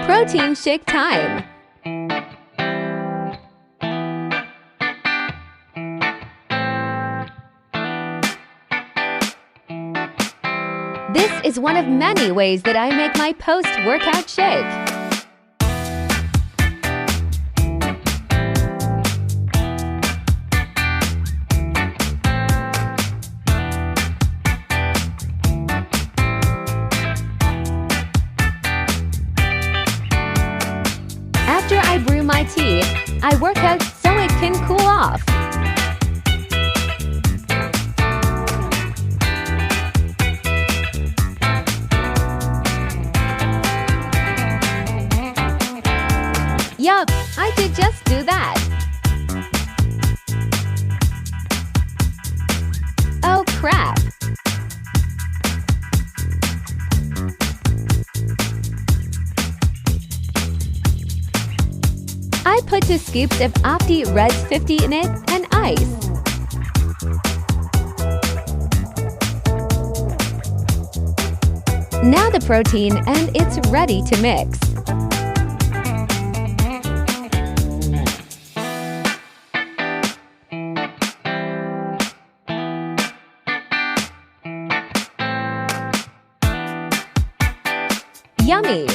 Protein shake time. This is one of many ways that I make my post-workout shake. After I brew my tea, I work out so it can cool off. Yup, I did just do that. Oh crap. I put 2 scoops of Opti Reds 50 in it and ice. Now the protein and it's ready to mix. Yummy!